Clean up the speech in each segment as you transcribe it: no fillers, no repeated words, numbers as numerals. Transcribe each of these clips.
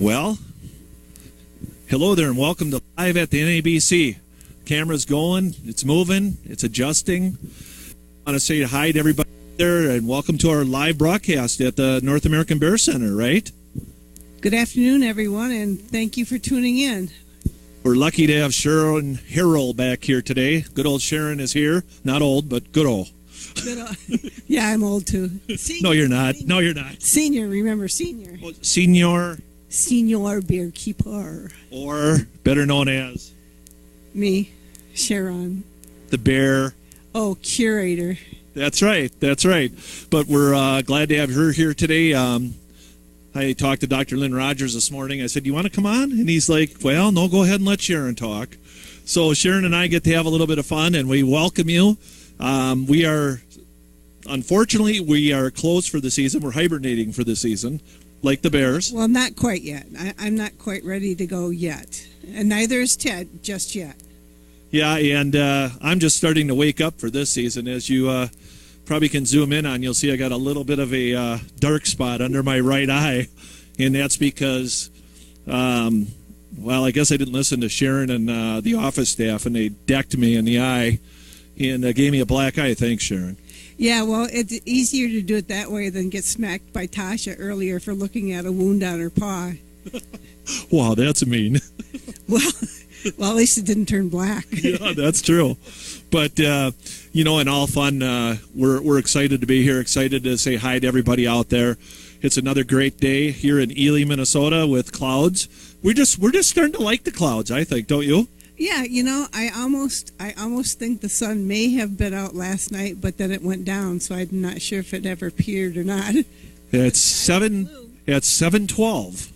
Well, hello there and welcome to Live at the NABC. Camera's going, it's moving, it's adjusting. I want to say hi to everybody there and welcome to our live broadcast at the North American Bear Center, right? Good afternoon, everyone, and thank you for tuning in. We're lucky to have Sharon Harrell back here today. Good old Sharon is here. Not old, but good old. Yeah, I'm old too. Senior, no, you're not. Senior. No, you're not. Senior, remember senior. Well, senior. Senior bear keeper. Or better known as? Me, Sharon. The bear. Oh, curator. That's right. That's right. But we're glad to have her here today. I talked to Dr. Lynn Rogers this morning. I said, you want to come on? And he's like, well, no, go ahead and let Sharon talk. So Sharon and I get to have a little bit of fun, and we welcome you. Unfortunately, we are closed for the season. We're hibernating for the season, like the Bears. Well, not quite yet. I'm not quite ready to go yet. And neither is Ted just yet. Yeah, and I'm just starting to wake up for this season. As you probably can zoom in on, you'll see I got a little bit of a dark spot under my right eye, and that's because, well, I guess I didn't listen to Sharon and the office staff, and they decked me in the eye and gave me a black eye. Thanks, Sharon. Yeah, well, it's easier to do it that way than get smacked by Tasha earlier for looking at a wound on her paw. Wow, that's mean. Well, at least it didn't turn black. Yeah, that's true. But, you know, in all fun, we're excited to be here, excited to say hi to everybody out there. It's another great day here in Ely, Minnesota with clouds. We're just starting to like the clouds, I think, don't you? Yeah, you know, I almost think the sun may have been out last night, but then it went down, so I'm not sure if it ever appeared or not. It's 7:12.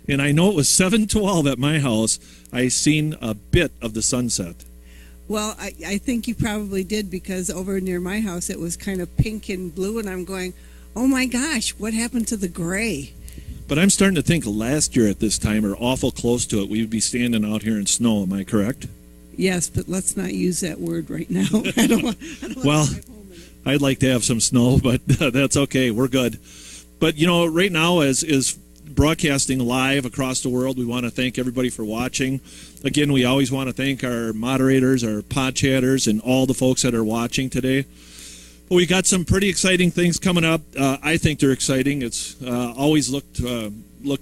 And I know it was 7:12 at my house. I seen a bit of the sunset. Well, I think you probably did, because over near my house it was kind of pink and blue, and I'm going, oh my gosh, what happened to the gray? But I'm starting to think last year at this time, or awful close to it, we would be standing out here in snow. Am I correct? Yes, but let's not use that word right now. I don't want well, I'd like to have some snow, but that's okay. We're good. But, you know, right now is broadcasting live across the world. We want to thank everybody for watching. Again, we always want to thank our moderators, our pod chatters, and all the folks that are watching today. But we got some pretty exciting things coming up. I think they're exciting. It's always looked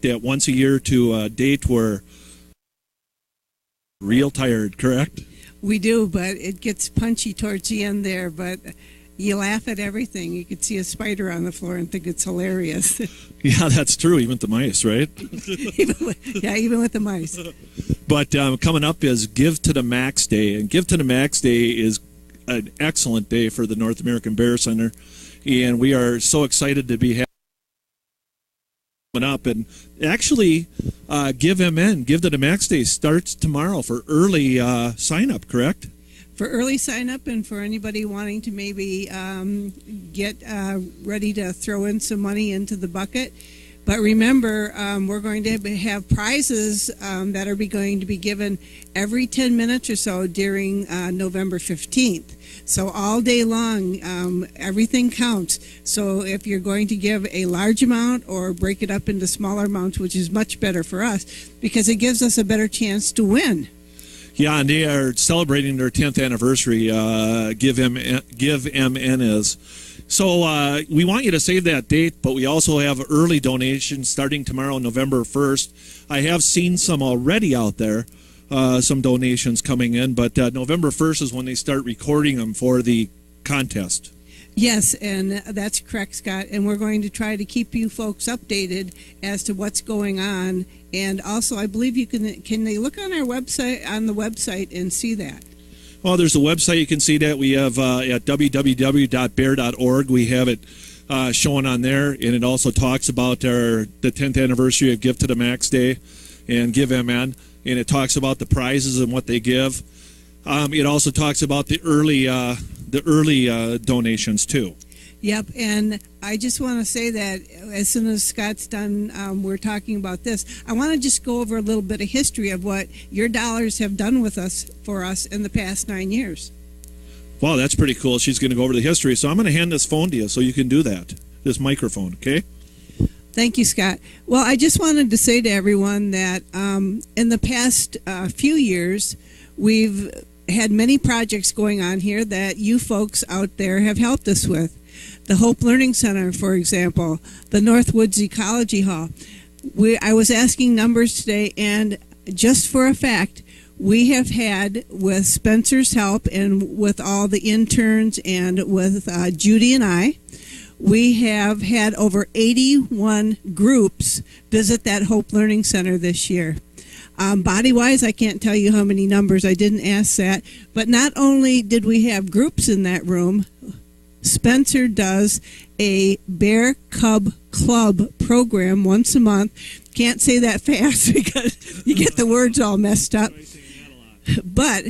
at once a year to a date where real tired, correct? We do, but it gets punchy towards the end there, but you laugh at everything. You could see a spider on the floor and think it's hilarious. Yeah, that's true. Even with the mice, right? even with the mice. But coming up is Give to the Max Day. And Give to the Max Day is an excellent day for the North American Bear Center. And we are so excited to be coming up. And actually, Give to the Max Day starts tomorrow for early sign-up, correct? For early sign-up and for anybody wanting to maybe get ready to throw in some money into the bucket. But remember, we're going to have prizes that are going to be given every 10 minutes or so during November 15th. So all day long, everything counts. So if you're going to give a large amount or break it up into smaller amounts, which is much better for us, because it gives us a better chance to win. Yeah, and they are celebrating their 10th anniversary. GiveMN is. So we want you to save that date, but we also have early donations starting tomorrow, November 1st. I have seen some already out there, some donations coming in, but November 1st is when they start recording them for the contest. Yes, and that's correct, Scott. And we're going to try to keep you folks updated as to what's going on. And also, I believe you can they look on our website, on the website, and see that? Well, there's a website you can see that. We have at www.bear.org. We have it showing on there, and it also talks about the 10th anniversary of Give to the Max Day and GiveMN, and it talks about the prizes and what they give. It also talks about the early donations too. Yep, and I just want to say that as soon as Scott's done, we're talking about this. I want to just go over a little bit of history of what your dollars have done for us in the past 9 years. Wow, that's pretty cool. She's going to go over the history. So I'm going to hand this phone to you so you can do that, this microphone, okay? Thank you, Scott. Well, I just wanted to say to everyone that in the past few years, we've had many projects going on here that you folks out there have helped us with. The Hope Learning Center, for example, the Northwoods Ecology Hall. I was asking numbers today, and just for a fact, we have had, with Spencer's help and with all the interns and with Judy and I, we have had over 81 groups visit that Hope Learning Center this year. Body-wise, I can't tell you how many numbers. I didn't ask that. But not only did we have groups in that room, Spencer does a Bear Cub Club program once a month. Can't say that fast because you get the words all messed up. But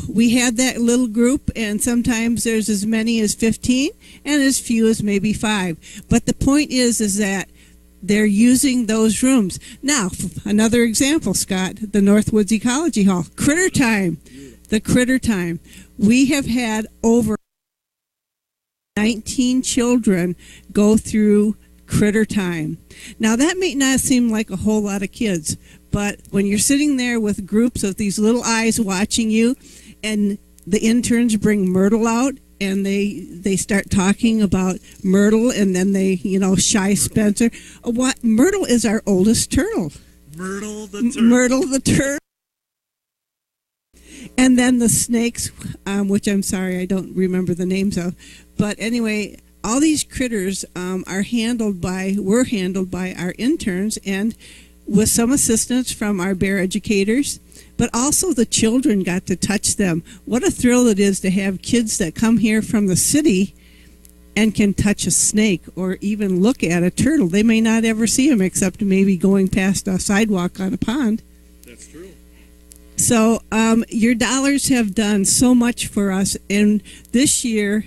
we had that little group, and sometimes there's as many as 15 and as few as maybe 5. But the point is that they're using those rooms. Now, another example, Scott, the Northwoods Ecology Hall. Critter Time. The Critter Time. We have had over 19 children go through Critter Time. Now, that may not seem like a whole lot of kids, but when you're sitting there with groups of these little eyes watching you, and the interns bring Myrtle out, and they start talking about Myrtle, and then they, shy Spencer. What? Myrtle is our oldest turtle. Myrtle the turtle. Myrtle the turtle. And then the snakes, which I'm sorry, I don't remember the names of. But anyway, all these critters were handled by our interns, and with some assistance from our bear educators, but also the children got to touch them. What a thrill it is to have kids that come here from the city and can touch a snake or even look at a turtle. They may not ever see them except maybe going past a sidewalk on a pond. That's true. So your dollars have done so much for us. And this year,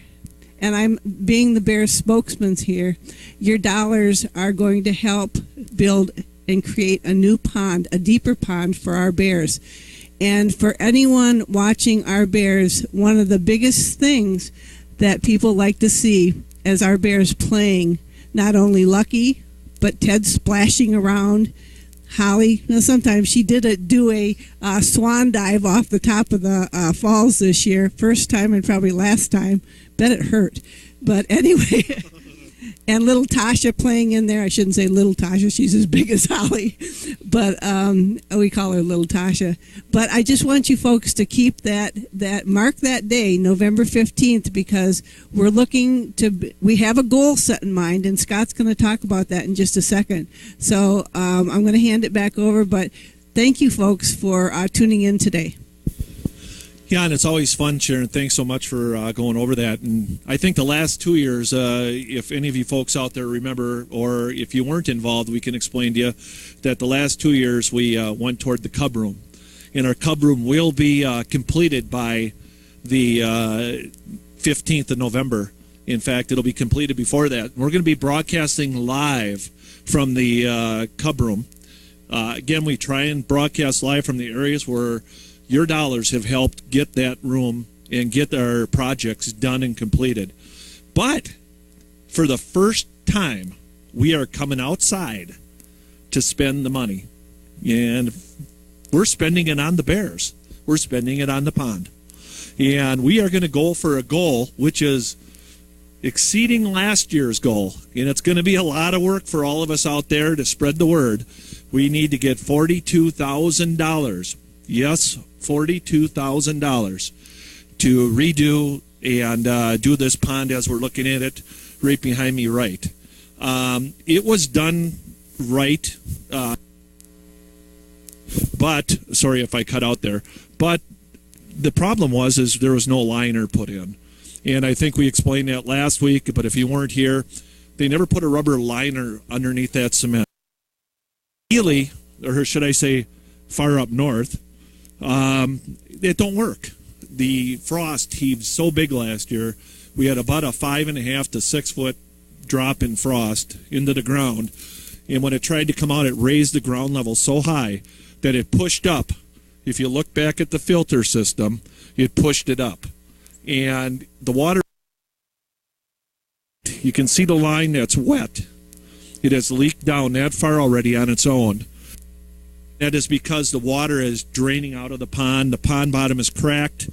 and I'm being the bear spokesman here, your dollars are going to help build and create a new pond, a deeper pond for our bears. And for anyone watching our bears, one of the biggest things that people like to see as our bears playing, not only Lucky, but Ted splashing around, Holly. Sometimes she did do a swan dive off the top of the falls this year. First time and probably last time. Bet it hurt. But anyway... And little Tasha playing in there. I shouldn't say little Tasha. She's as big as Holly. But we call her little Tasha. But I just want you folks to keep that mark that day, November 15th, because we have a goal set in mind, and Scott's going to talk about that in just a second. So I'm going to hand it back over. But thank you, folks, for tuning in today. Yeah, and it's always fun, Sharon. Thanks so much for going over that. And I think the last 2 years, if any of you folks out there remember, or if you weren't involved, we can explain to you that the last 2 years we went toward the Cub Room. And our Cub Room will be completed by the 15th of November. In fact, it'll be completed before that. We're going to be broadcasting live from the Cub Room. Again, we try and broadcast live from the areas where your dollars have helped get that room and get our projects done and completed. But for the first time, we are coming outside to spend the money. And we're spending it on the bears. We're spending it on the pond. And we are going to go for a goal, which is exceeding last year's goal. And it's going to be a lot of work for all of us out there to spread the word. We need to get $42,000. Yes, $42,000 to redo and do this pond as we're looking at it right behind me right. It was done right, but, sorry if I cut out there, but the problem is there was no liner put in. And I think we explained that last week, but if you weren't here, they never put a rubber liner underneath that cement. Really, or should I say far up north, it don't work. The frost heaved so big last year. We had about a 5.5 to 6 foot drop in frost into the ground, and when it tried to come out, it raised the ground level so high that it pushed up. If you look back at the filter system, it pushed it up, and the water, you can see the line that's wet, It has leaked down that far already on its own. That is because the water is draining out of the pond. The pond bottom is cracked.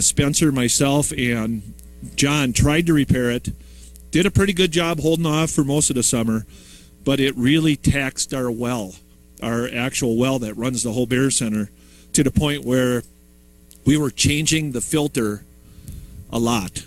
Spencer, myself, and John tried to repair it. Did a pretty good job holding off for most of the summer, but it really taxed our well, our actual well that runs the whole Bear Center, to the point where we were changing the filter a lot.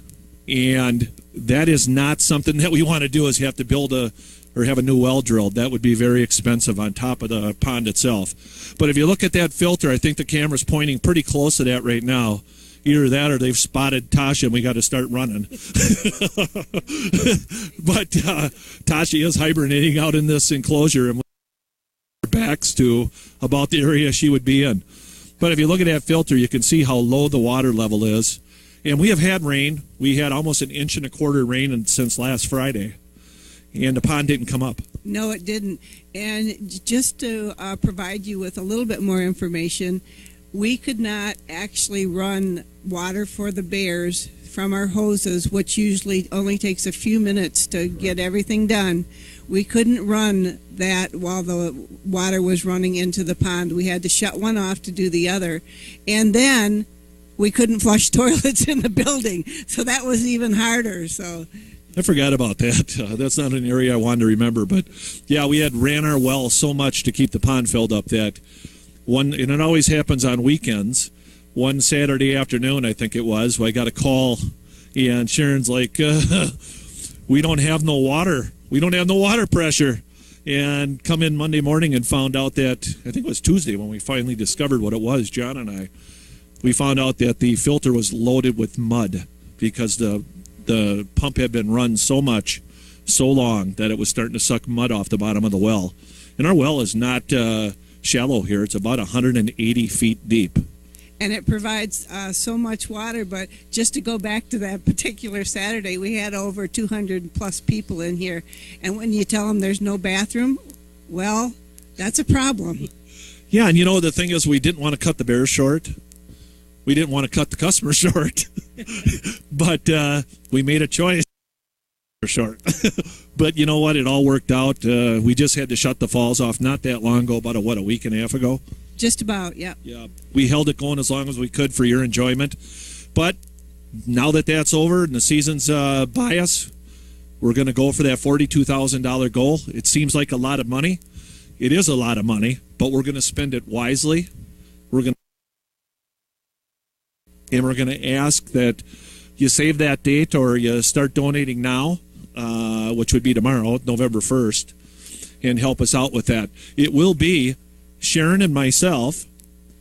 And that is not something that we want to do, is have to build or have a new well drilled. That would be very expensive on top of the pond itself. But if you look at that filter, I think the camera's pointing pretty close to that right now. Either that or they've spotted Tasha and we got to start running. But Tasha is hibernating out in this enclosure, and our backs to about the area she would be in. But if you look at that filter, you can see how low the water level is. And we have had rain. We had almost 1.25 inches rain since last Friday. And the pond didn't come up. No, it didn't. And just to provide you with a little bit more information, we could not actually run water for the bears from our hoses, which usually only takes a few minutes to get everything done. We couldn't run that while the water was running into the pond. We had to shut one off to do the other. And then we couldn't flush toilets in the building, so that was even harder. So I forgot about that. That's not an area I wanted to remember. But, yeah, we had ran our well so much to keep the pond filled up that and it always happens on weekends. One Saturday afternoon, I think it was, I got a call, and Sharon's like, we don't have no water. We don't have no water pressure. And come in Monday morning and found out that, I think it was Tuesday when we finally discovered what it was, John and I. We found out that the filter was loaded with mud because the pump had been run so long that it was starting to suck mud off the bottom of the well. And our well is not shallow here. It's about 180 feet deep. And it provides so much water. But just to go back to that particular Saturday, we had over 200 plus people in here. And when you tell them there's no bathroom, well, that's a problem. Yeah, and the thing is, we didn't want to cut the bears short. We didn't want to cut the customer short. But we made a choice. Short. But you know what? It all worked out. We just had to shut the falls off not that long ago, about a week and a half ago? Just about, yeah. Yeah. We held it going as long as we could for your enjoyment. But now that that's over and the season's by us, we're going to go for that $42,000 goal. It seems like a lot of money. It is a lot of money, but we're going to spend it wisely. We're going to ask that you save that date or you start donating now, which would be tomorrow, November 1st, and help us out with that. It will be Sharon and myself.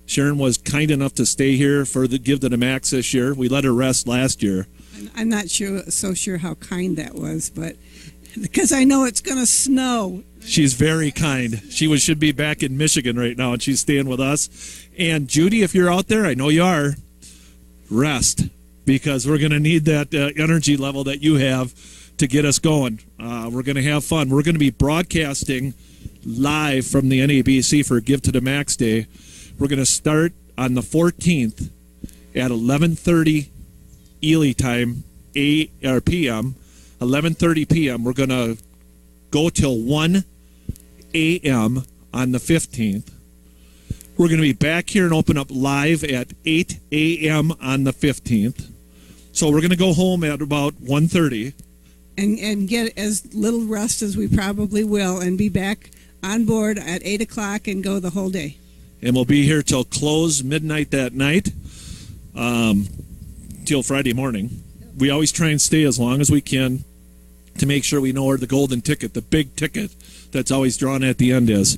Sharon was kind enough to stay here for the Give to the Max this year. We let her rest last year. I'm not so sure how kind that was, but because I know it's going to snow. She's very kind. She should be back in Michigan right now, and she's staying with us. And Judy, if you're out there, I know you are, rest, because we're going to need that energy level that you have to get us going. We're going to have fun. We're going to be broadcasting live from the NABC for Give to the Max Day. We're going to start on the 14th at 11:30 Ely time, p.m. 11:30 p.m. We're going to go till 1 a.m. on the 15th. We're going to be back here and open up live at 8 a.m. on the 15th. So we're going to go home at about 1:30. And get as little rest as we probably will and be back on board at 8 o'clock and go the whole day. And we'll be here till close midnight that night, till Friday morning. We always try and stay as long as we can to make sure we know where the golden ticket, the big ticket that's always drawn at the end is.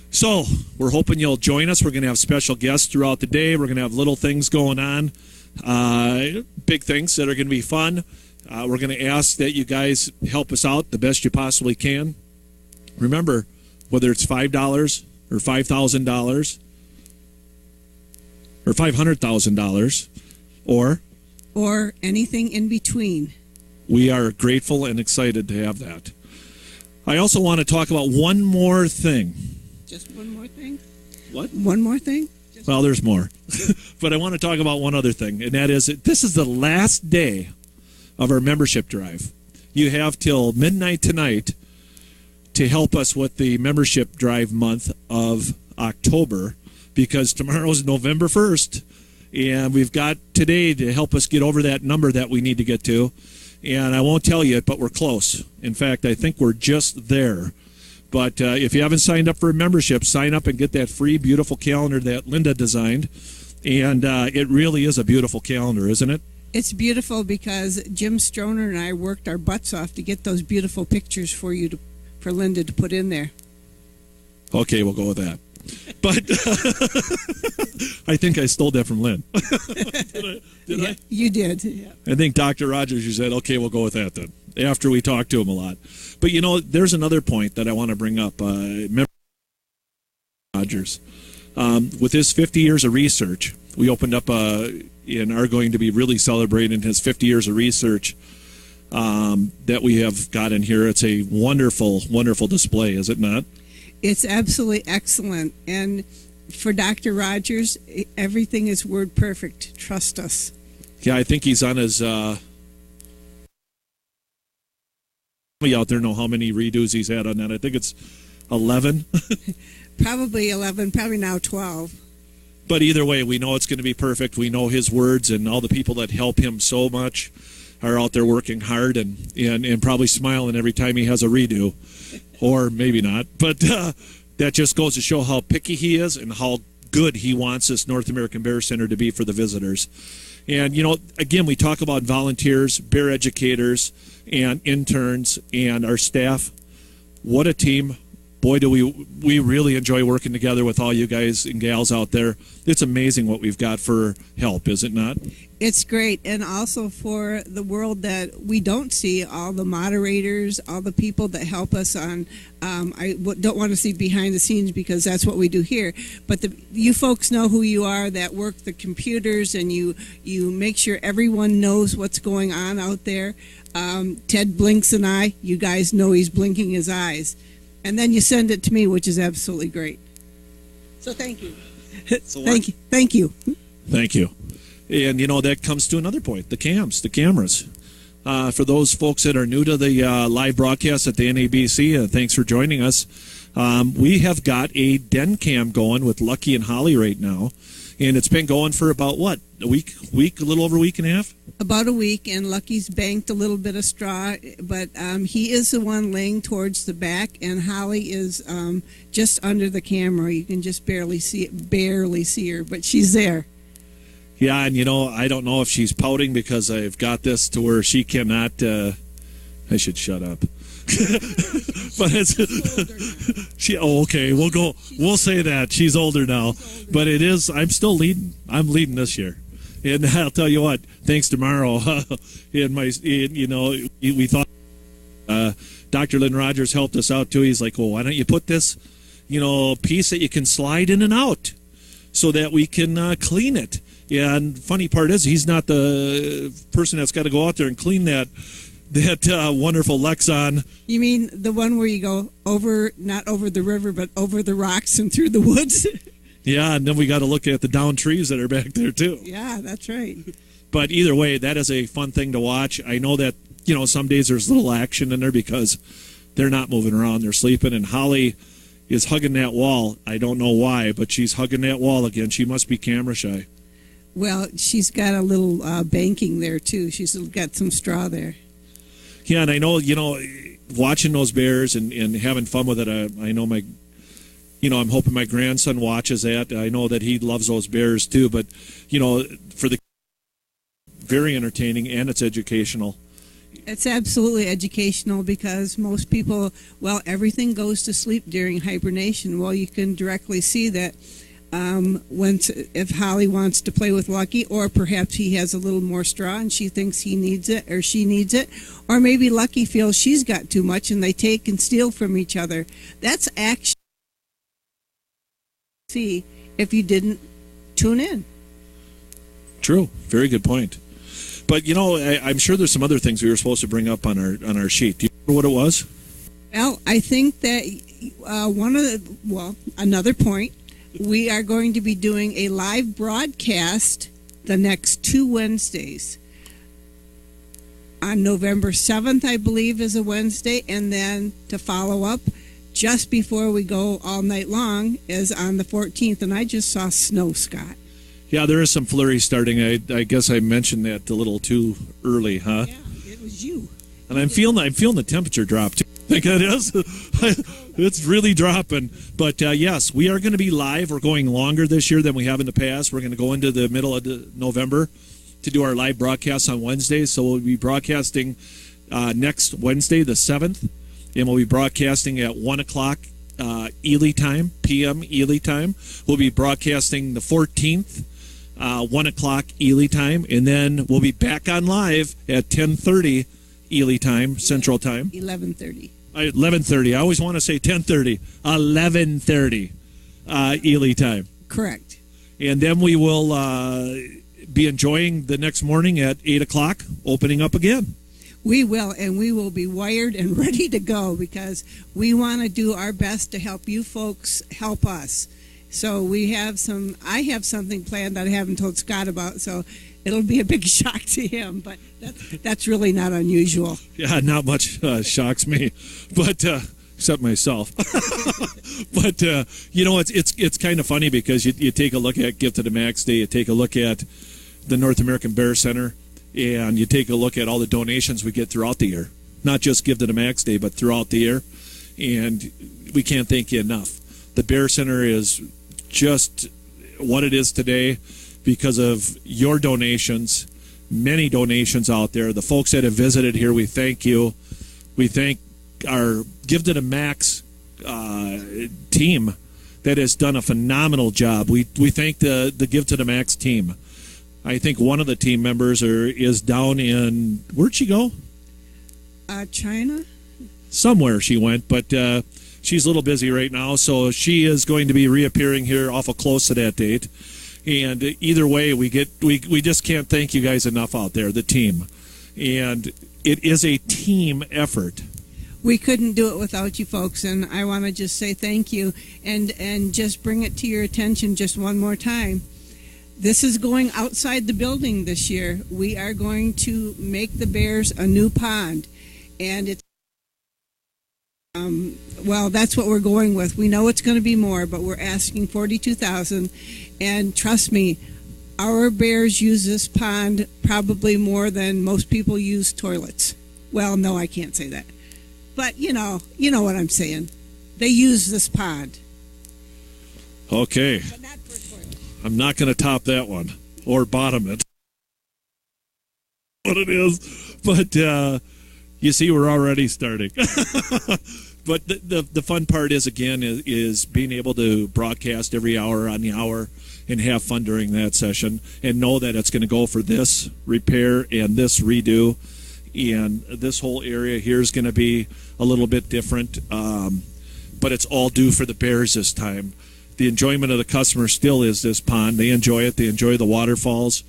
So we're hoping you'll join us. We're going to have special guests throughout the day. We're going to have little things going on, big things that are going to be fun. We're going to ask that you guys help us out the best you possibly can. Remember, whether it's $5 or $5,000 or $500,000 or anything in between, we are grateful and excited to have that. I also want to talk about one more thing. Just one more thing? What? One more thing? Well, there's more. But I want to talk about one other thing, and that is this is the last day of our membership drive. You have till midnight tonight to help us with the membership drive month of October, because tomorrow is November 1st, and we've got today to help us get over that number that we need to get to. And I won't tell you, but we're close. In fact, I think we're just there. But if you haven't signed up for a membership, sign up and get that free, beautiful calendar that Linda designed. And it really is a beautiful calendar, isn't it? It's beautiful because Jim Stroner and I worked our butts off to get those beautiful pictures for Linda to put in there. Okay, we'll go with that. But I think I stole that from Lynn. Did I? You did. Yeah. I think Dr. Rogers, you said, okay, we'll go with that then, after we talked to him a lot. But, there's another point that I want to bring up. Remember Rogers. With his 50 years of research, we opened up and are going to be really celebrating his 50 years of research that we have got in here. It's a wonderful, wonderful display, is it not? It's absolutely excellent. And for Dr. Rogers, everything is word perfect. Trust us. Yeah, I think he's on his... Somebody out there know how many redos he's had on that. I think it's 11. Probably 11, probably now 12. But either way, we know it's going to be perfect. We know his words, and all the people that help him so much are out there working hard and probably smiling every time he has a redo. Or maybe not. But that just goes to show how picky he is and how good he wants this North American Bear Center to be for the visitors. And, again, we talk about volunteers, bear educators, and interns, and our staff. What a team. Boy, do we really enjoy working together with all you guys and gals out there. It's amazing what we've got for help, is it not? It's great. And also for the world that we don't see, all the moderators, all the people that help us on, don't want to see behind the scenes because that's what we do here. But you folks know who you are that work the computers, and you make sure everyone knows what's going on out there. Ted blinks an eye. You guys know he's blinking his eyes. And then you send it to me, which is absolutely great. So thank you. Thank you. Thank you. Thank you. And, that comes to another point, the cameras. For those folks that are new to the live broadcast at the NABC, thanks for joining us. We have got a den cam going with Lucky and Holly right now. And it's been going for about, what, a week, a little over a week and a half? About a week, and Lucky's banked a little bit of straw, but he is the one laying towards the back, and Holly is just under the camera. You can just barely see her, but she's there. Yeah, and I don't know if she's pouting because I've got this to where she cannot. I should shut up. But it's okay. We'll say that she's older now, but it is. I'm still leading. I'm leading this year, and I'll tell you what. Thanks to Morrow, we thought Dr. Lynn Rogers helped us out too. He's like, well, why don't you put this, piece that you can slide in and out, so that we can clean it. Yeah, and funny part is he's not the person that's got to go out there and clean that wonderful Lexon. You mean the one where you go over, not over the river, but over the rocks and through the woods? Yeah, and then we got to look at the downed trees that are back there too. Yeah, that's right. But either way, that is a fun thing to watch. I know that, some days there's little action in there because they're not moving around. They're sleeping, and Holly is hugging that wall. I don't know why, but she's hugging that wall again. She must be camera shy. Well, she's got a little banking there, too. She's got some straw there. Yeah, and I know, watching those bears and having fun with it, I know I'm hoping my grandson watches that. I know that he loves those bears, too. But, for the very entertaining, and it's educational. It's absolutely educational because most people, everything goes to sleep during hibernation. Well, you can directly see that if Holly wants to play with Lucky, or perhaps he has a little more straw and she thinks he needs it or she needs it, or maybe Lucky feels she's got too much and they take and steal from each other. That's actually see if you didn't tune in. True. Very good point. But, I'm sure there's some other things we were supposed to bring up on our sheet. Do you remember what it was? Well, I think that another point, we are going to be doing a live broadcast the next 2 Wednesdays. On November 7th, I believe, is a Wednesday, and then to follow up, just before we go all night long is on the 14th, and I just saw snow, Scott. Yeah, there is some flurry starting. I guess I mentioned that a little too early, huh? Yeah, it was you. And I'm feeling the temperature drop too. I think it is. It's really dropping. But yes, we are going to be live. We're going longer this year than we have in the past. We're going to go into the middle of November to do our live broadcasts on Wednesdays. So we'll be broadcasting next Wednesday, the 7th, and we'll be broadcasting at 1 o'clock Ely time, p.m. Ely time. We'll be broadcasting the 14th, 1 o'clock Ely time, and then we'll be back on live at 10:30 Ely time, Central time. 11:30. 11:30. I always want to say 10:30. 11:30 Ely time. Correct. And then we will be enjoying the next morning at 8 o'clock, opening up again. We will, and we will be wired and ready to go because we want to do our best to help you folks help us. So I have something planned that I haven't told Scott about, so it'll be a big shock to him, but that's really not unusual. Yeah, not much shocks me, but except myself. But it's kind of funny because you take a look at Gift to the Max Day, you take a look at the North American Bear Center, and you take a look at all the donations we get throughout the year. Not just Gift to the Max Day, but throughout the year, and we can't thank you enough. The Bear Center is just what it is today because of your donations, many donations out there. The folks that have visited here, we thank you. We thank our Give to the Max team that has done a phenomenal job. We thank the Give to the Max team. I think one of the team members is down in, where'd she go? China? Somewhere she went, but she's a little busy right now, so she is going to be reappearing here awful close to that date. And either way, we just can't thank you guys enough out there, the team. And it is a team effort. We couldn't do it without you folks, and I want to just say thank you and just bring it to your attention just one more time. This is going outside the building this year. We are going to make the Bears a new pond, and it's well, that's what we're going with. We know it's going to be more, but we're asking $42,000, and trust me, our Bears use this pond probably more than most people use toilets. Well, no, I can't say that, but you know what I'm saying. They use this pond. Okay. But not for toilets. I'm not going to top that one or bottom it. What it is, but you see, we're already starting. But the fun part is being able to broadcast every hour on the hour and have fun during that session and know that it's going to go for this repair and this redo, and this whole area here is going to be a little bit different, but it's all due for the Bears this time. The enjoyment of the customer still is this pond. They enjoy it. They enjoy the waterfalls.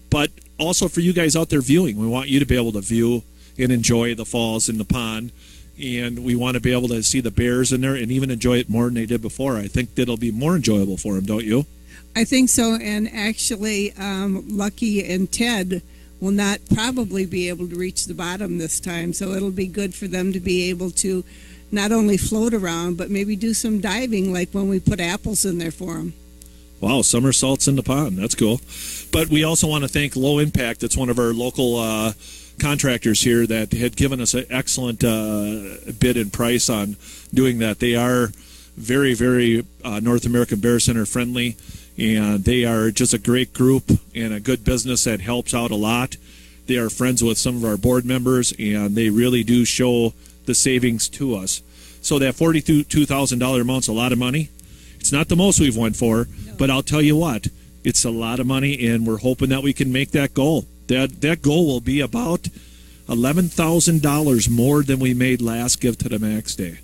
But also for you guys out there viewing, we want you to be able to view and enjoy the falls in the pond. And we want to be able to see the Bears in there and even enjoy it more than they did before. I think that'll be more enjoyable for them, don't you? I think so. And actually, Lucky and Ted will not probably be able to reach the bottom this time. So it'll be good for them to be able to not only float around, but maybe do some diving, like when we put apples in there for them. Wow, somersaults in the pond. That's cool. But we also want to thank Low Impact. It's one of our local contractors here that had given us an excellent bid and price on doing that. They are very, very North American Bear Center friendly, and they are just a great group and a good business that helps out a lot. They are friends with some of our board members, and they really do show the savings to us. So that $42,000 amount's a lot of money. It's not the most we've went for, but I'll tell you what, it's a lot of money, and we're hoping that we can make that goal. That goal will be about $11,000 more than we made last Give to the Max Day.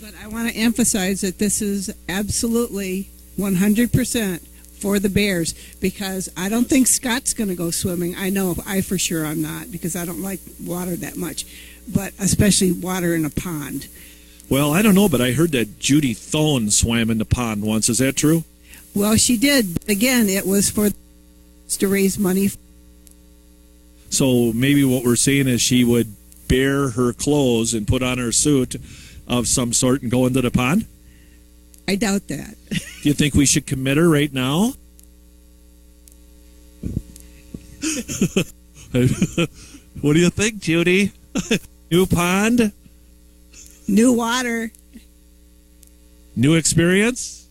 But I want to emphasize that this is absolutely 100% for the Bears, because I don't think Scott's going to go swimming. I know I for sure I'm not, because I don't like water that much, but especially water in a pond. Well, I don't know, but I heard that Judy Thone swam in the pond once. Is that true? Well, she did. Again, it was to raise money. So maybe what we're saying is she would bare her clothes and put on her suit of some sort and go into the pond? I doubt that. Do you think we should commit her right now? What do you think, Judy? New pond? New water. New experience?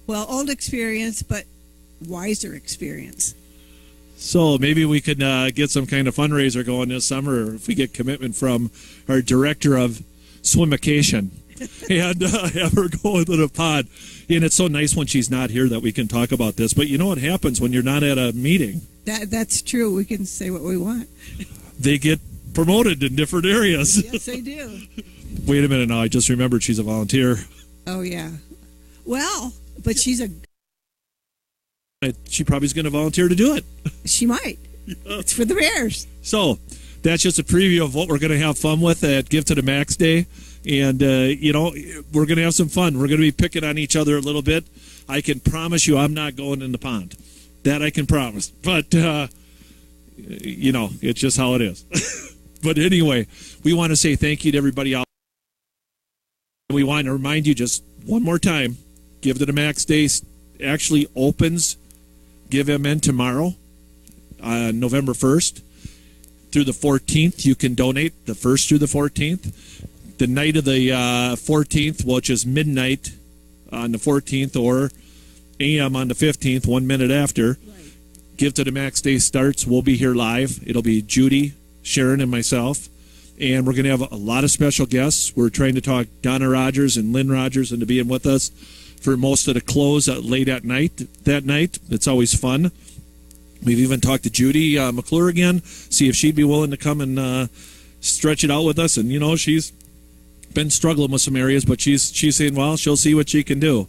Well, old experience, but wiser experience. So maybe we could get some kind of fundraiser going this summer if we get commitment from our director of swimication and have her go into the pond. And it's so nice when she's not here that we can talk about this. But you know what happens when you're not at a meeting? That's true. We can say what we want. They get promoted in different areas. Yes, they do. Wait a minute now. I just remembered she's a volunteer. Oh, yeah. Well, but she probably is going to volunteer to do it. She might. It's for the Bears. So that's just a preview of what we're going to have fun with at Give to the Max Day. And, we're going to have some fun. We're going to be picking on each other a little bit. I can promise you I'm not going in the pond. That I can promise. But, it's just how it is. But anyway, we want to say thank you to everybody out. We want to remind you just one more time, Give to the Max Day actually opens Give MN tomorrow, November 1st. Through the 14th, you can donate the 1st through the 14th. The night of the 14th, which is midnight on the 14th or AM on the 15th, 1 minute after, right. Give to the Max Day starts. We'll be here live. It'll be Judy, Sharon, and myself. And we're going to have a lot of special guests. We're trying to talk Donna Rogers and Lynn Rogers into being with us for most of the close late at night. That night, it's always fun. We've even talked to Judy McClure again, see if she'd be willing to come and stretch it out with us. And, she's been struggling with some areas, but she's saying, well, she'll see what she can do.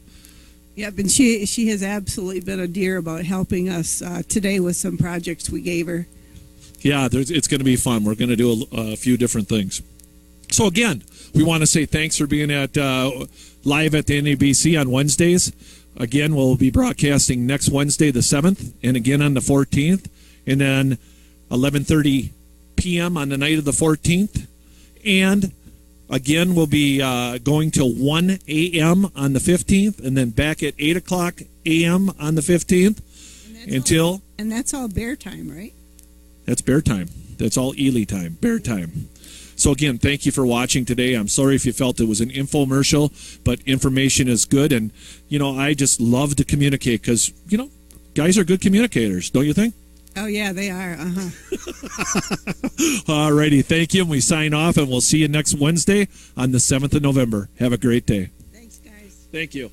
Yeah, but she has absolutely been a dear about helping us today with some projects we gave her. Yeah, it's going to be fun. We're going to do a few different things. So, again, we want to say thanks for being at live at the NABC on Wednesdays. Again, we'll be broadcasting next Wednesday, the 7th, and again on the 14th, and then 11:30 p.m. on the night of the 14th. And, again, we'll be going till 1 a.m. on the 15th, and then back at 8 o'clock a.m. on the 15th until... And that's all bear time, right? That's bear time. That's all Ely time, bear time. So, again, thank you for watching today. I'm sorry if you felt it was an infomercial, but information is good. And, I just love to communicate because, guys are good communicators, don't you think? Oh, yeah, they are. All righty. Thank you. And we sign off, and we'll see you next Wednesday on the 7th of November. Have a great day. Thanks, guys. Thank you.